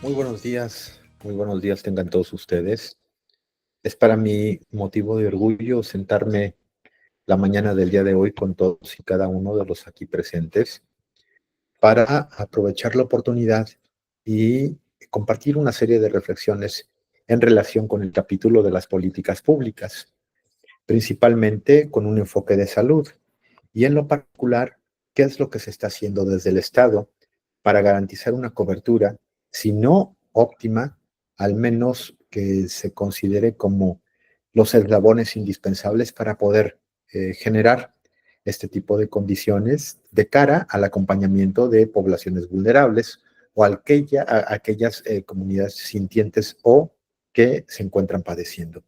Muy buenos días tengan todos ustedes. Es para mí motivo de orgullo sentarme la mañana del día de hoy con todos y cada uno de los aquí presentes para aprovechar la oportunidad y compartir una serie de reflexiones en relación con el capítulo de las políticas públicas, principalmente con un enfoque de salud y en lo particular, qué es lo que se está haciendo desde el Estado para garantizar una cobertura, si no óptima, al menos que se considere como los eslabones indispensables para poder generar este tipo de condiciones de cara al acompañamiento de poblaciones vulnerables o a aquellas comunidades sintientes o que se encuentran padeciendo.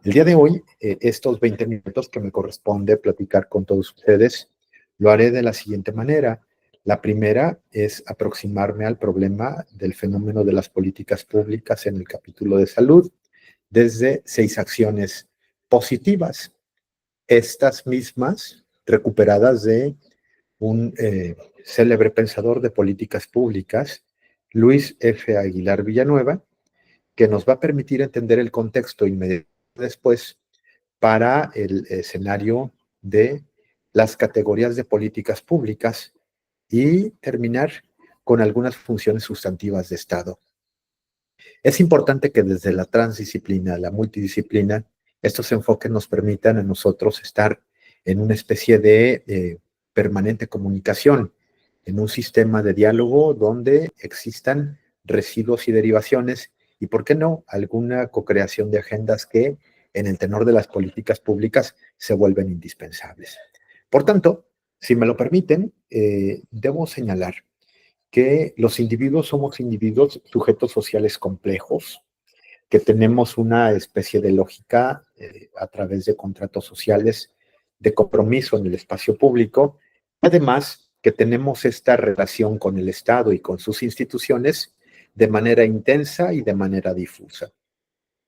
El día de hoy, estos 20 minutos que me corresponde platicar con todos ustedes, lo haré de la siguiente manera. La primera es aproximarme al problema del fenómeno de las políticas públicas en el capítulo de salud desde 6 acciones positivas. Estas mismas recuperadas de un célebre pensador de políticas públicas, Luis F. Aguilar Villanueva, que nos va a permitir entender el contexto inmediato después para el escenario de las categorías de políticas públicas y terminar con algunas funciones sustantivas de Estado. Es importante que desde la transdisciplina, la multidisciplina, estos enfoques nos permitan a nosotros estar en una especie de permanente comunicación, en un sistema de diálogo donde existan residuos y derivaciones y, ¿por qué no?, alguna co-creación de agendas que en el tenor de las políticas públicas se vuelven indispensables. Por tanto, si me lo permiten, debo señalar que los individuos somos individuos sujetos sociales complejos, que tenemos una especie de lógica a través de contratos sociales de compromiso en el espacio público, además que tenemos esta relación con el Estado y con sus instituciones de manera intensa y de manera difusa.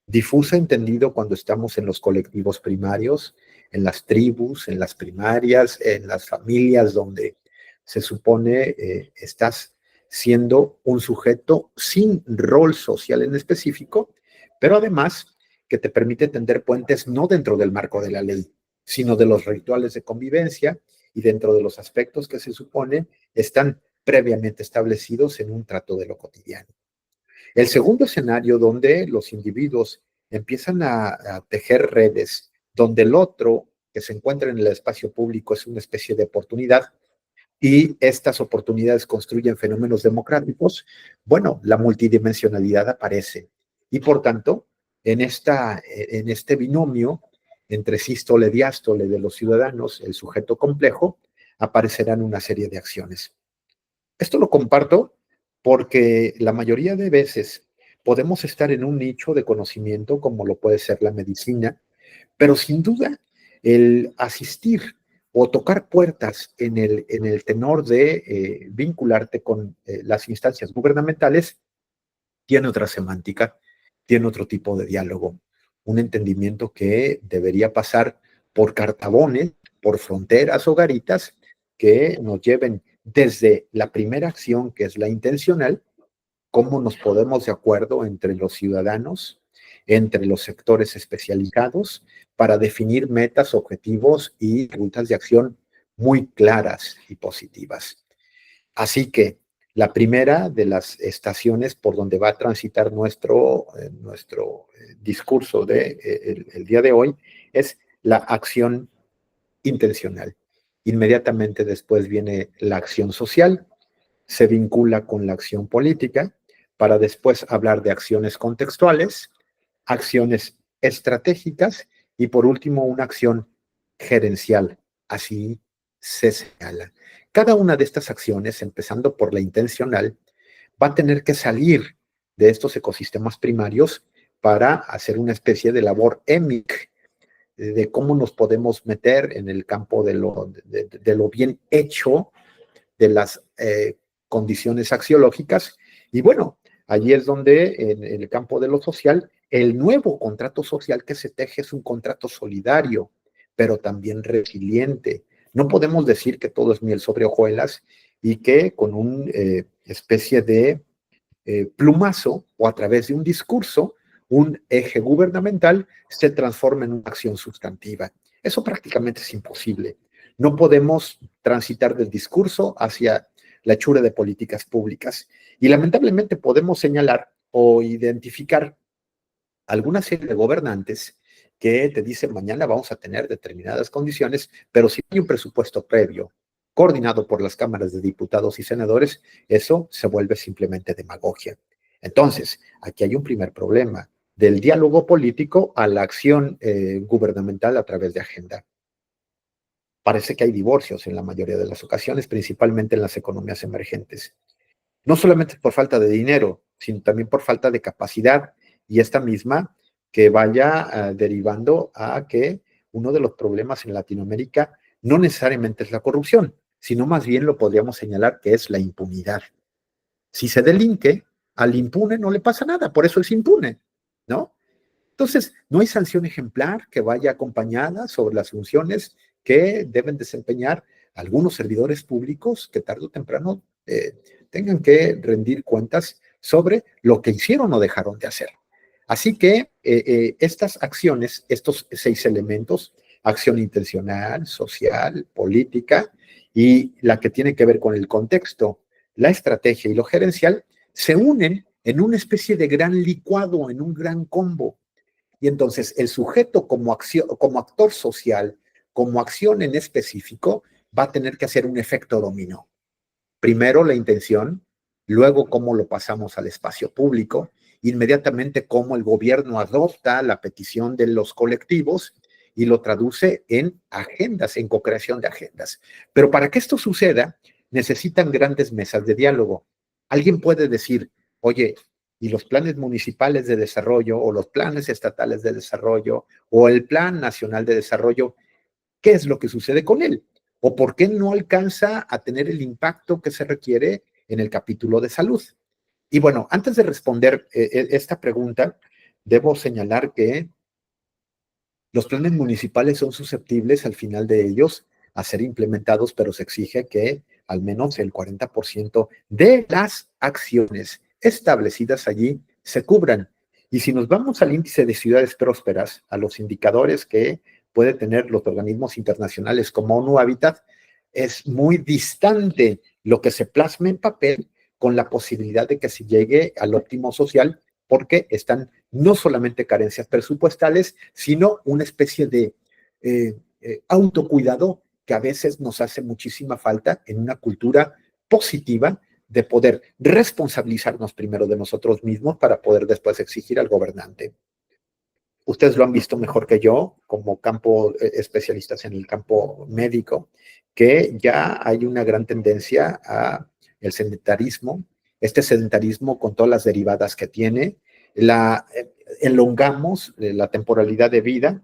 Difusa entendido cuando estamos en los colectivos primarios, en las tribus, en las primarias, en las familias donde se supone estás siendo un sujeto sin rol social en específico, pero además que te permite tender puentes no dentro del marco de la ley, sino de los rituales de convivencia y dentro de los aspectos que se supone están previamente establecidos en un trato de lo cotidiano. El segundo escenario donde los individuos empiezan a tejer redes, donde el otro que se encuentra en el espacio público es una especie de oportunidad y estas oportunidades construyen fenómenos democráticos, bueno, la multidimensionalidad aparece. Y por tanto, en este binomio entre sístole y diástole de los ciudadanos, el sujeto complejo, aparecerán una serie de acciones. Esto lo comparto porque la mayoría de veces podemos estar en un nicho de conocimiento como lo puede ser la medicina, pero sin duda el asistir o tocar puertas en el tenor de vincularte con las instancias gubernamentales tiene otra semántica, tiene otro tipo de diálogo, un entendimiento que debería pasar por cartabones, por fronteras o garitas que nos lleven desde la primera acción, que es la intencional, cómo nos podemos de acuerdo entre los ciudadanos, entre los sectores especializados, para definir metas, objetivos y rutas de acción muy claras y positivas. Así que la primera de las estaciones por donde va a transitar nuestro discurso el día de hoy es la acción intencional. Inmediatamente después viene la acción social, se vincula con la acción política, para después hablar de acciones contextuales, acciones estratégicas y por último una acción gerencial. Así se señala. Cada una de estas acciones, empezando por la intencional, va a tener que salir de estos ecosistemas primarios para hacer una especie de labor EMIC, de cómo nos podemos meter en el campo de lo bien hecho, de las condiciones axiológicas. Y bueno, allí es donde en el campo de lo social, el nuevo contrato social que se teje es un contrato solidario, pero también resiliente. No podemos decir que todo es miel sobre hojuelas y que con una especie de plumazo o a través de un discurso, un eje gubernamental se transforma en una acción sustantiva. Eso prácticamente es imposible. No podemos transitar del discurso hacia la hechura de políticas públicas. Y lamentablemente podemos señalar o identificar alguna serie de gobernantes que te dicen mañana vamos a tener determinadas condiciones, pero si hay un presupuesto previo, coordinado por las cámaras de diputados y senadores, eso se vuelve simplemente demagogia. Entonces, aquí hay un primer problema, del diálogo político a la acción gubernamental a través de agenda. Parece que hay divorcios en la mayoría de las ocasiones, principalmente en las economías emergentes. No solamente por falta de dinero, sino también por falta de capacidad y esta misma que vaya derivando a que uno de los problemas en Latinoamérica no necesariamente es la corrupción, sino más bien lo podríamos señalar que es la impunidad. Si se delinque, al impune no le pasa nada, por eso es impune, ¿no? Entonces, no hay sanción ejemplar que vaya acompañada sobre las funciones que deben desempeñar algunos servidores públicos que tarde o temprano tengan que rendir cuentas sobre lo que hicieron o dejaron de hacer. Así que estas acciones, estos 6 elementos, acción intencional, social, política y la que tiene que ver con el contexto, la estrategia y lo gerencial, se unen en una especie de gran licuado, en un gran combo. Y entonces el sujeto como, acción, como actor social, como acción en específico, va a tener que hacer un efecto dominó. Primero la intención, luego cómo lo pasamos al espacio público, inmediatamente cómo el gobierno adopta la petición de los colectivos y lo traduce en agendas, en co-creación de agendas. Pero para que esto suceda, necesitan grandes mesas de diálogo. Alguien puede decir, oye, y los planes municipales de desarrollo o los planes estatales de desarrollo o el Plan Nacional de Desarrollo, ¿qué es lo que sucede con él? ¿O por qué no alcanza a tener el impacto que se requiere en el capítulo de salud? Y bueno, antes de responder esta pregunta, debo señalar que los planes municipales son susceptibles al final de ellos a ser implementados, pero se exige que al menos el 40% de las acciones establecidas allí se cubran. Y si nos vamos al índice de ciudades prósperas, a los indicadores que puede tener los organismos internacionales como ONU Habitat, es muy distante lo que se plasma en papel con la posibilidad de que se llegue al óptimo social, porque están no solamente carencias presupuestales, sino una especie de autocuidado que a veces nos hace muchísima falta en una cultura positiva de poder responsabilizarnos primero de nosotros mismos para poder después exigir al gobernante. Ustedes lo han visto mejor que yo, como campo especialistas en el campo médico, que ya hay una gran tendencia a el sedentarismo, este sedentarismo con todas las derivadas que tiene, elongamos la temporalidad de vida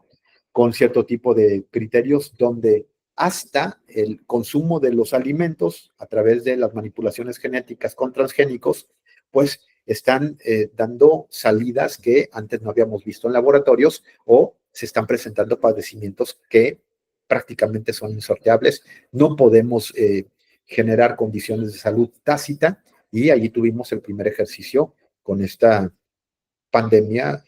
con cierto tipo de criterios donde hasta el consumo de los alimentos a través de las manipulaciones genéticas con transgénicos, pues están dando salidas que antes no habíamos visto en laboratorios o se están presentando padecimientos que prácticamente son insorteables. No podemos generar condiciones de salud tácita y allí tuvimos el primer ejercicio con esta pandemia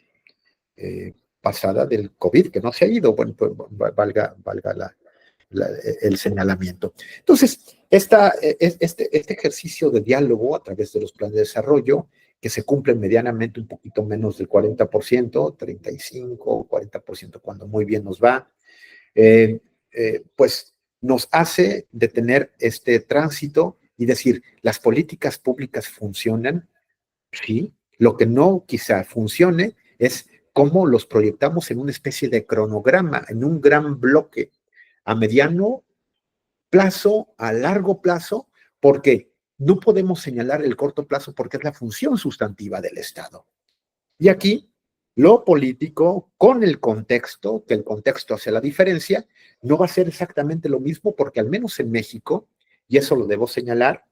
pasada del COVID, que no se ha ido, bueno, pues valga el señalamiento. Entonces, este ejercicio de diálogo a través de los planes de desarrollo, que se cumplen medianamente un poquito menos del 40%, 35, 40% cuando muy bien nos va, pues nos hace detener este tránsito y decir, las políticas públicas funcionan, sí, lo que no quizá funcione es cómo los proyectamos en una especie de cronograma, en un gran bloque, a mediano plazo, a largo plazo, porque no podemos señalar el corto plazo porque es la función sustantiva del Estado. Y aquí, lo político con el contexto, que el contexto hace la diferencia, no va a ser exactamente lo mismo porque al menos en México, y eso lo debo señalar,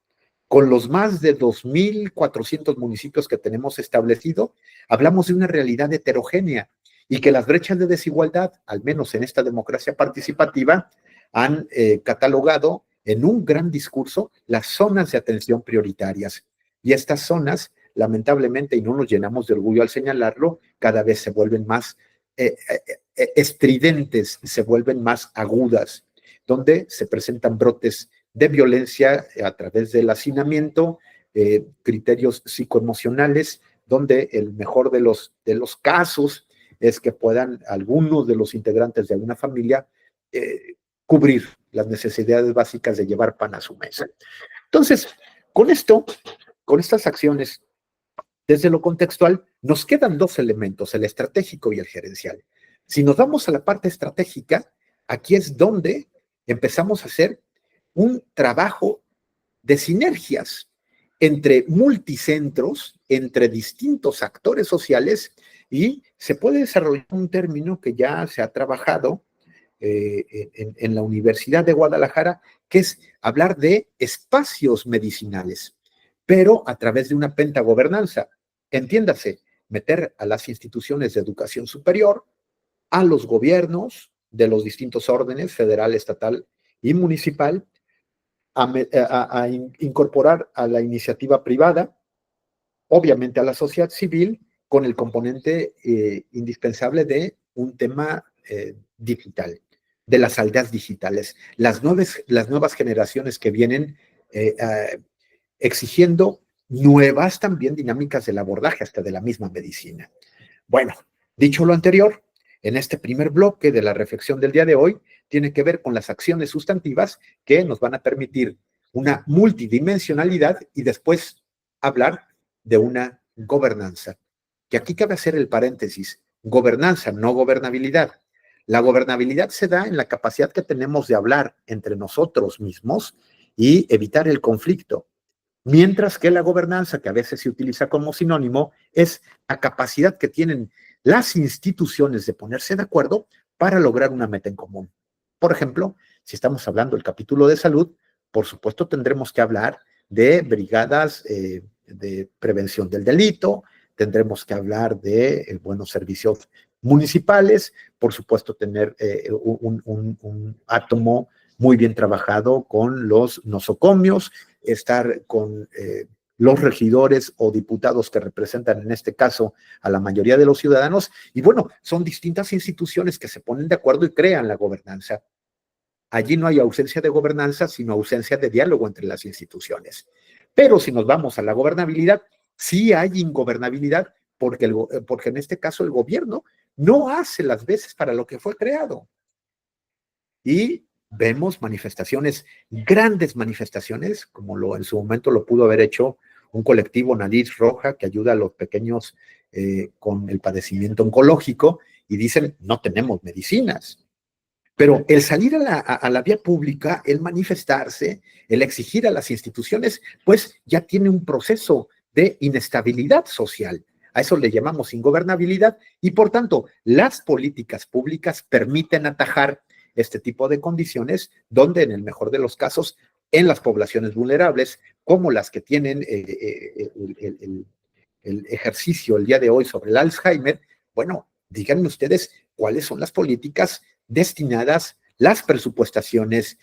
con los más de 2.400 municipios que tenemos establecido, hablamos de una realidad heterogénea y que las brechas de desigualdad, al menos en esta democracia participativa, han catalogado en un gran discurso las zonas de atención prioritarias. Y estas zonas lamentablemente, y no nos llenamos de orgullo al señalarlo, cada vez se vuelven más estridentes, se vuelven más agudas, donde se presentan brotes de violencia a través del hacinamiento, criterios psicoemocionales, donde el mejor de los casos es que puedan algunos de los integrantes de alguna familia cubrir las necesidades básicas de llevar pan a su mesa. Entonces, con esto, con estas acciones, desde lo contextual, nos quedan dos elementos, el estratégico y el gerencial. Si nos vamos a la parte estratégica, aquí es donde empezamos a hacer un trabajo de sinergias entre multicentros, entre distintos actores sociales, y se puede desarrollar un término que ya se ha trabajado en la Universidad de Guadalajara, que es hablar de espacios medicinales, pero a través de una pentagobernanza. Entiéndase, meter a las instituciones de educación superior, a los gobiernos de los distintos órdenes, federal, estatal y municipal, a incorporar a la iniciativa privada, obviamente a la sociedad civil, con el componente indispensable de un tema digital, de las aldeas digitales, las nuevas generaciones que vienen exigiendo nuevas también dinámicas del abordaje, hasta de la misma medicina. Bueno, dicho lo anterior, en este primer bloque de la reflexión del día de hoy, tiene que ver con las acciones sustantivas que nos van a permitir una multidimensionalidad y después hablar de una gobernanza. Que aquí cabe hacer el paréntesis, gobernanza, no gobernabilidad. La gobernabilidad se da en la capacidad que tenemos de hablar entre nosotros mismos y evitar el conflicto. Mientras que la gobernanza, que a veces se utiliza como sinónimo, es la capacidad que tienen las instituciones de ponerse de acuerdo para lograr una meta en común. Por ejemplo, si estamos hablando del capítulo de salud, por supuesto tendremos que hablar de brigadas de prevención del delito, tendremos que hablar de buenos servicios municipales, por supuesto tener un átomo muy bien trabajado con los nosocomios, estar con los regidores o diputados que representan en este caso a la mayoría de los ciudadanos. Y bueno, son distintas instituciones que se ponen de acuerdo y crean la gobernanza. Allí no hay ausencia de gobernanza, sino ausencia de diálogo entre las instituciones. Pero si nos vamos a la gobernabilidad, sí hay ingobernabilidad porque en este caso el gobierno no hace las veces para lo que fue creado. Y vemos manifestaciones, grandes manifestaciones, como en su momento lo pudo haber hecho un colectivo Nariz Roja que ayuda a los pequeños con el padecimiento oncológico, y dicen, no tenemos medicinas. Pero el salir a la vía pública, el manifestarse, el exigir a las instituciones, pues ya tiene un proceso de inestabilidad social. A eso le llamamos ingobernabilidad, y por tanto, las políticas públicas permiten atajar este tipo de condiciones, donde en el mejor de los casos, en las poblaciones vulnerables, como las que tienen el ejercicio el día de hoy sobre el Alzheimer, bueno, díganme ustedes cuáles son las políticas destinadas, las presupuestaciones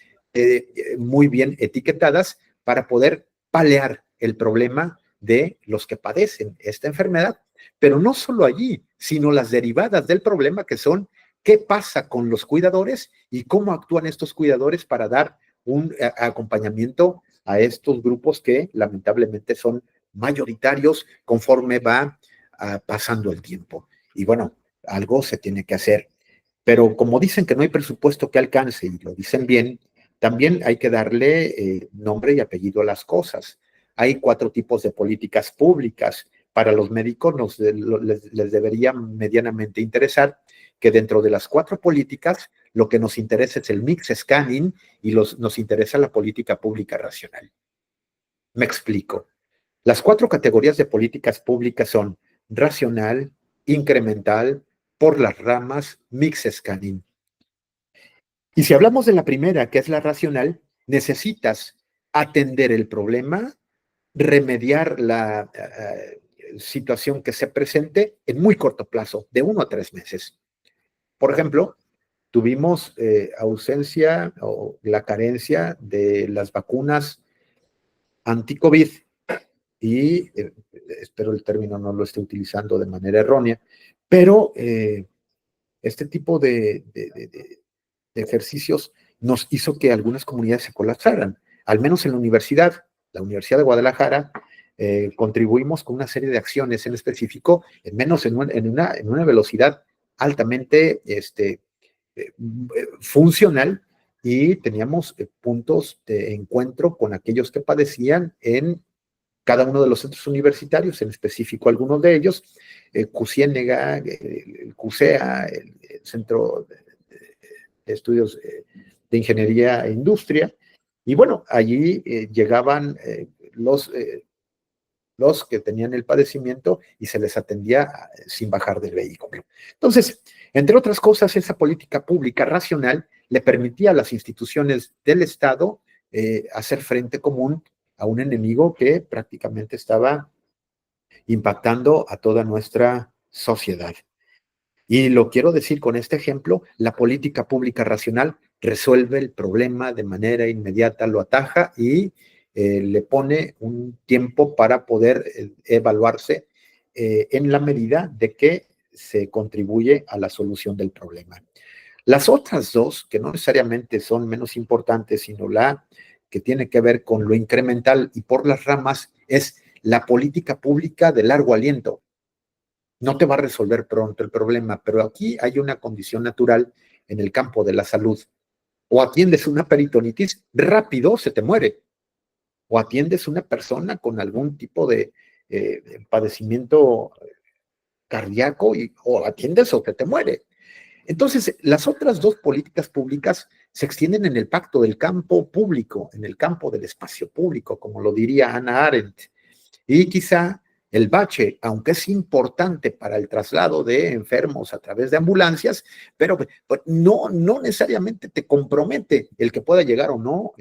muy bien etiquetadas para poder paliar el problema de los que padecen esta enfermedad. Pero no solo allí, sino las derivadas del problema, que son qué pasa con los cuidadores y cómo actúan estos cuidadores para dar un acompañamiento a estos grupos que lamentablemente son mayoritarios conforme va pasando el tiempo. Y bueno, algo se tiene que hacer. Pero como dicen que no hay presupuesto que alcance, y lo dicen bien, también hay que darle nombre y apellido a las cosas. Hay 4 tipos de políticas públicas. Para los médicos les debería medianamente interesar que dentro de las 4 políticas, lo que nos interesa es el mix scanning y nos interesa la política pública racional. Me explico. Las 4 categorías de políticas públicas son racional, incremental, por las ramas, mix scanning. Y si hablamos de la primera, que es la racional, necesitas atender el problema, remediar la situación que se presente en muy corto plazo, de 1 a 3 meses. Por ejemplo, tuvimos ausencia o la carencia de las vacunas anti-COVID. y espero el término no lo esté utilizando de manera errónea, pero este tipo de ejercicios nos hizo que algunas comunidades se colapsaran, al menos en la Universidad de Guadalajara. Contribuimos con una serie de acciones en específico, en una velocidad altamente funcional, y teníamos puntos de encuentro con aquellos que padecían en cada uno de los centros universitarios, en específico algunos de ellos, CUSIÉNEGA, el CUSEA, el Centro de Estudios de Ingeniería e Industria, y bueno, allí llegaban los que tenían el padecimiento y se les atendía sin bajar del vehículo. Entonces, entre otras cosas, esa política pública racional le permitía a las instituciones del Estado hacer frente común a un enemigo que prácticamente estaba impactando a toda nuestra sociedad. Y lo quiero decir con este ejemplo: la política pública racional resuelve el problema de manera inmediata, lo ataja y le pone un tiempo para poder evaluarse en la medida de que se contribuye a la solución del problema. Las otras dos, que no necesariamente son menos importantes, sino la que tiene que ver con lo incremental y por las ramas, es la política pública de largo aliento. No te va a resolver pronto el problema, pero aquí hay una condición natural en el campo de la salud. O atiendes una peritonitis, rápido se te muere. O atiendes una persona con algún tipo de padecimiento cardíaco, o atiendes o que te muere. Entonces, las otras dos políticas públicas se extienden en el pacto del campo público, en el campo del espacio público, como lo diría Hannah Arendt. Y quizá el bache, aunque es importante para el traslado de enfermos a través de ambulancias, pero no necesariamente te compromete el que pueda llegar o no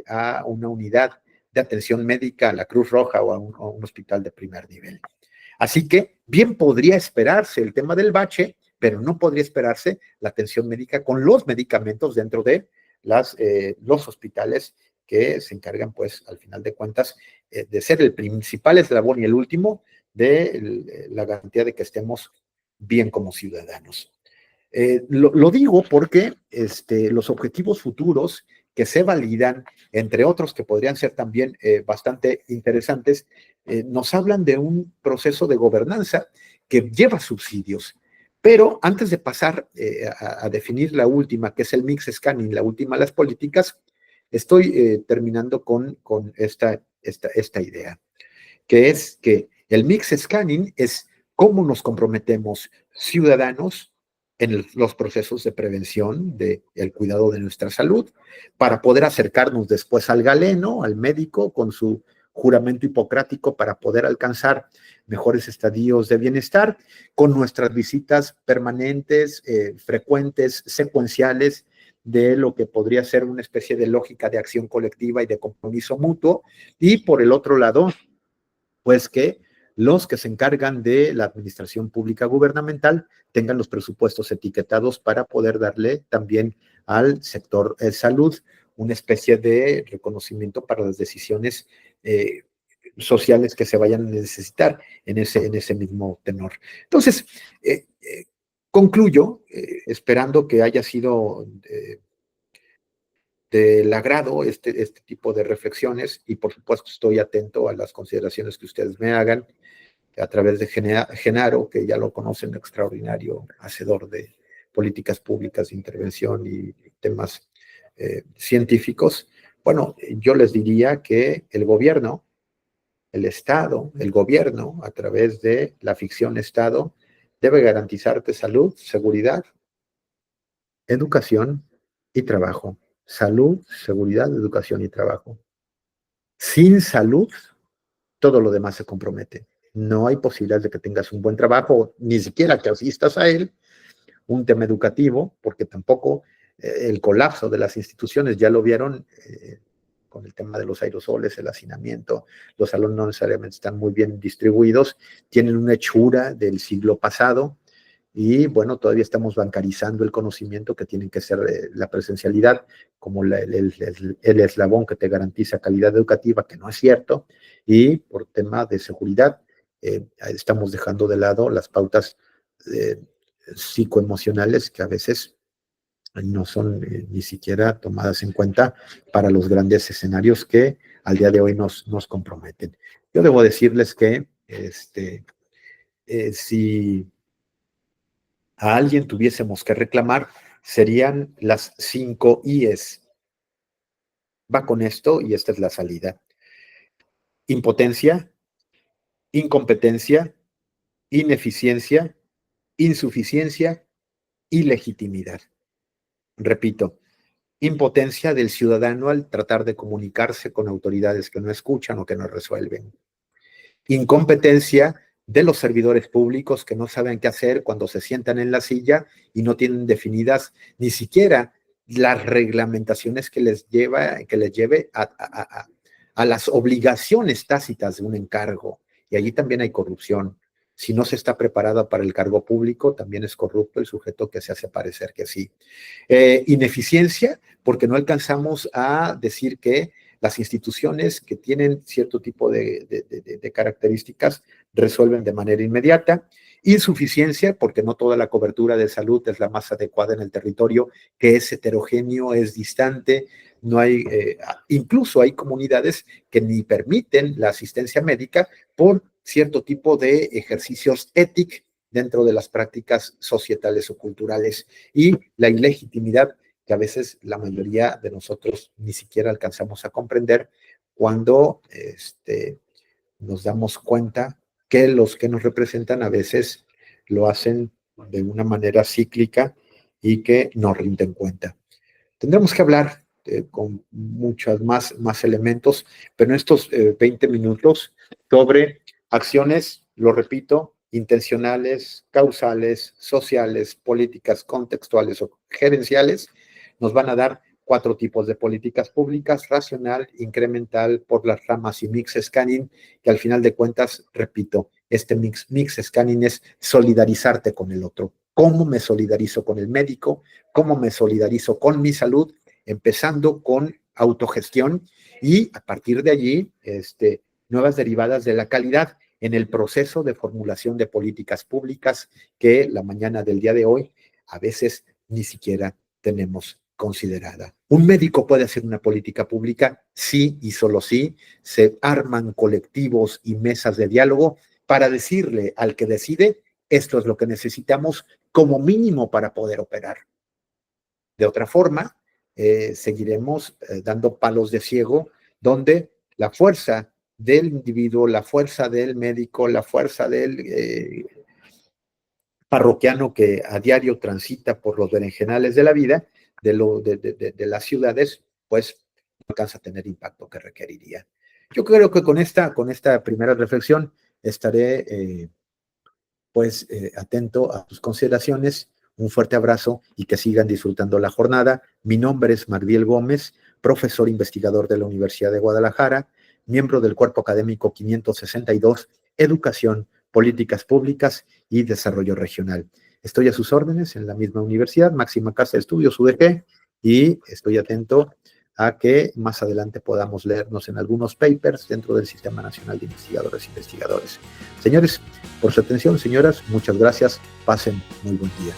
a una unidad de atención médica, a la Cruz Roja o a un hospital de primer nivel. Así que bien podría esperarse el tema del bache, pero no podría esperarse la atención médica con los medicamentos dentro de los hospitales que se encargan, pues, al final de cuentas, de ser el principal eslabón y el último de la garantía de que estemos bien como ciudadanos. Lo digo porque los objetivos futuros que se validan, entre otros que podrían ser también bastante interesantes, nos hablan de un proceso de gobernanza que lleva subsidios. Pero antes de pasar a definir la última, que es el mix scanning, la última de las políticas, estoy terminando con esta idea, que es que el mix scanning es cómo nos comprometemos ciudadanos en los procesos de prevención del cuidado de nuestra salud, para poder acercarnos después al galeno, al médico, con su juramento hipocrático, para poder alcanzar mejores estadios de bienestar, con nuestras visitas permanentes, frecuentes, secuenciales, de lo que podría ser una especie de lógica de acción colectiva y de compromiso mutuo. Y por el otro lado, pues que los que se encargan de la administración pública gubernamental tengan los presupuestos etiquetados para poder darle también al sector salud una especie de reconocimiento para las decisiones sociales que se vayan a necesitar en ese mismo tenor. Entonces, concluyo esperando que haya sido del agrado este tipo de reflexiones, y por supuesto estoy atento a las consideraciones que ustedes me hagan a través de Genaro, que ya lo conocen, extraordinario hacedor de políticas públicas de intervención y temas científicos. Bueno, yo les diría que el gobierno, el Estado, el gobierno, a través de la ficción Estado, debe garantizarte salud, seguridad, educación y trabajo. Salud, seguridad, educación y trabajo. Sin salud, todo lo demás se compromete. No hay posibilidad de que tengas un buen trabajo, ni siquiera que asistas a él, un tema educativo, porque tampoco el colapso de las instituciones, ya lo vieron con el tema de los aerosoles, el hacinamiento, los salones no necesariamente están muy bien distribuidos, tienen una hechura del siglo pasado, y bueno, todavía estamos bancarizando el conocimiento que tiene que ser la presencialidad como el eslabón que te garantiza calidad educativa, que no es cierto, y por tema de seguridad, estamos dejando de lado las pautas eh, psicoemocionales que a veces no son ni siquiera tomadas en cuenta para los grandes escenarios que al día de hoy nos comprometen. Yo debo decirles que si a alguien tuviésemos que reclamar, serían las 5 IES. Va con esto y esta es la salida. Impotencia, incompetencia, ineficiencia, insuficiencia, ilegitimidad. Repito, impotencia del ciudadano al tratar de comunicarse con autoridades que no escuchan o que no resuelven. Incompetencia de los servidores públicos que no saben qué hacer cuando se sientan en la silla y no tienen definidas ni siquiera las reglamentaciones que les lleve a las obligaciones tácitas de un encargo. Y allí también hay corrupción. Si no se está preparada para el cargo público, también es corrupto el sujeto que se hace parecer que sí. Ineficiencia, porque no alcanzamos a decir que las instituciones que tienen cierto tipo de características resuelven de manera inmediata. Insuficiencia, porque no toda la cobertura de salud es la más adecuada en el territorio, que es heterogéneo, es distante, no hay, incluso hay comunidades que ni permiten la asistencia médica por cierto tipo de ejercicios éticos dentro de las prácticas societales o culturales, y la ilegitimidad que a veces la mayoría de nosotros ni siquiera alcanzamos a comprender cuando nos damos cuenta que los que nos representan a veces lo hacen de una manera cíclica y que no rinden cuenta. Tendremos que hablar con muchos más elementos, pero en estos 20 minutos sobre acciones, lo repito, intencionales, causales, sociales, políticas, contextuales o gerenciales, nos van a dar 4 tipos de políticas públicas: racional, incremental, por las ramas y mix scanning, que al final de cuentas, repito, este mix scanning es solidarizarte con el otro. ¿Cómo me solidarizo con el médico? ¿Cómo me solidarizo con mi salud? Empezando con autogestión y a partir de allí, nuevas derivadas de la calidad en el proceso de formulación de políticas públicas que la mañana del día de hoy a veces ni siquiera tenemos considerada. ¿Un médico puede hacer una política pública? Sí, y solo sí. Se arman colectivos y mesas de diálogo para decirle al que decide: esto es lo que necesitamos como mínimo para poder operar. De otra forma, seguiremos dando palos de ciego, donde la fuerza del individuo, la fuerza del médico, la fuerza del parroquiano que a diario transita por los berenjenales de la vida, de las ciudades, pues no alcanza a tener impacto que requeriría. Yo creo que con esta primera reflexión estaré atento a tus consideraciones. Un fuerte abrazo y que sigan disfrutando la jornada. Mi nombre es Mardiel Gómez, profesor investigador de la Universidad de Guadalajara, miembro del Cuerpo Académico 562, Educación, Políticas Públicas y Desarrollo Regional. Estoy a sus órdenes en la misma universidad, máxima casa de estudios, UDG, y estoy atento a que más adelante podamos leernos en algunos papers dentro del Sistema Nacional de Investigadores e Investigadores. Señores, por su atención, señoras, muchas gracias. Pasen muy buen día.